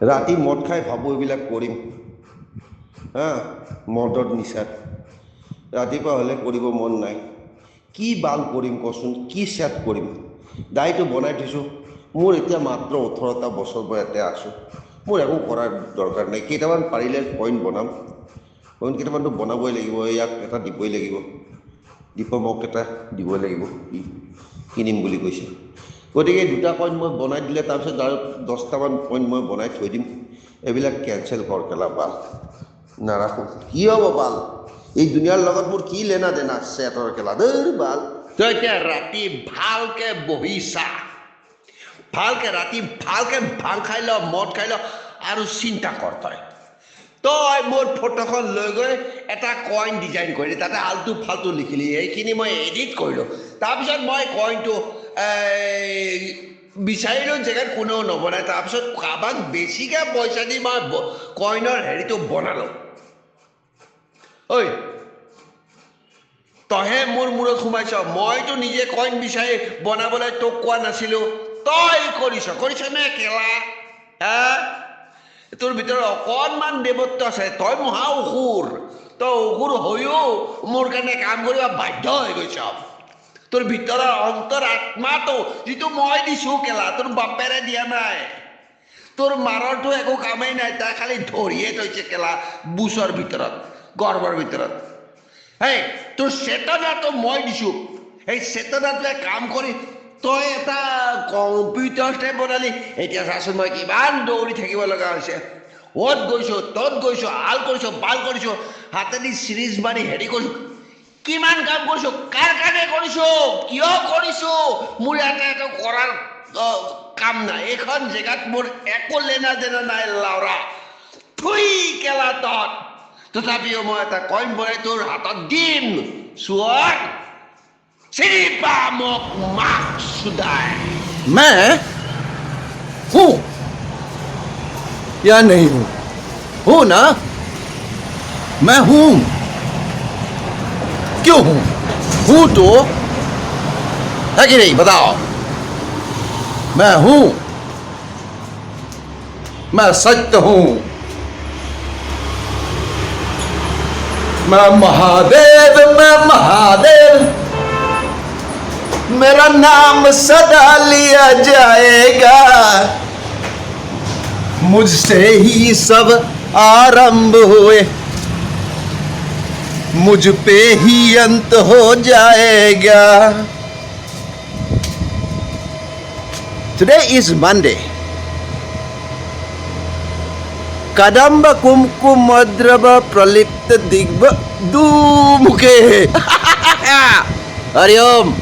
ৰাতি মদ খাই ভাবোঁ এইবিলাক কৰিম হা মদত নিচাত ৰাতিপুৱা হ'লে কৰিব মন নাই কি বাল কৰিম কচোন কি চেট কৰিম দাইটো বনাই থৈছোঁ মোৰ এতিয়া মাত্ৰ 18টা বছৰ মই ইয়াতে আছোঁ মোৰ একো কৰাৰ দৰকাৰ নাই কেইটামান পাৰিলে পইণ্ট বনাম পইণ্ট কেইটামানতো বনাবই লাগিব ইয়াক এটা দিবই লাগিব দীপমক এটা দিবই লাগিব কিনিম বুলি কৈছে গতিকে দুটা পইণ্ট মই বনাই দিলে তাৰপিছত আৰু 10টামান পইণ্ট মই বনাই থৈ দিম এইবিলাক কেঞ্চেল কৰ কেলা বাল নাৰাখোঁ কি হ'ব বাল এই দুনিয়াৰ লগত মোৰ কি লেনা দেনা চেটৰ কেলা দৰ বাল তই এতিয়া ৰাতি ভালকৈ বহিছা ভালকৈ ৰাতি ভালকৈ ভাং খাই ল মদ খাই ল আৰু চিন্তা কৰ তই মোৰ ফটোখন লৈ গৈ এটা কইন ডিজাইন কৰিলি তাতে আলটু ফাল্টু লিখিলি এইখিনি মই এডিট কৰিলোঁ তাৰপিছত মই কইনটো বিচাৰিলোঁ জেগাত কোনেও নবনায় তাৰপিছত কাৰোবাক বেছিকৈ পইচা দি মই কইনৰ হেৰিটো বনালোঁ ঐ তইহে মোৰ মূৰত সোমাইছ মইতো নিজে কইন বিচাৰি বনাবলৈ তোক কোৱা নাছিলোঁ তই কৰিছ নে কেলা হা তোৰ ভিতৰত অকণমান দেৱত্ব আছে তই মহা অসুৰ তই অসুৰ হৈও মোৰ কাৰণে কাম কৰিব বাধ্য হৈ গৈছ তোৰ ভিতৰৰ অন্তৰ আত্মাটো যিটো মই দিছোঁ কেলা তোৰ বাপেৰে দিয়া নাই তোৰ মাৰৰটো একো কামেই নাই তাই খালি ধৰিয়ে থৈছে কেলা বুচৰ ভিতৰত গৰ্ভৰ ভিতৰত হেই তোৰ চেতনাটো মই দিছোঁ সেই চেতনাটোৱে কাম কৰি তই এটা কম্পিউটাৰ বনালি এতিয়া চাচোন মই কিমান দৌৰি থাকিব লগা হৈছে অ'ত গৈছোঁ ত'ত গৈছোঁ আল কৰিছোঁ বাল কৰিছোঁ হাতেদি চিৰিজ মাৰি হেৰি কৰিছোঁ কিমান কাম কৰিছোঁ কাৰ কাৰণে কৰিছোঁ কিয় কৰিছোঁ মোৰ ইয়াতে একো কৰাৰ কাম নাই এইখন জেগাত মোৰ একো লেনা দেনা নাই লাউৰা থুই কেলা তথাপিও মই এটা কইন বনাই তোৰ হাতত দিম চোৱাক চিনি পা মোক মাক সুদাই मैं हूं या नहीं हूं ना मैं हूं क्यों हूं तो है कि नहीं बताओ मैं हूं मैं सत्य हूं मैं महादेव मेरा नाम सदा लिया जाएगा मुझसे ही सब आरंभ हुए मुझ पे ही अंत हो जाएगा Today is Monday Kadamba कुमकुमद्रव प्रलिप्त दिग्भ दूमुखे Hari Om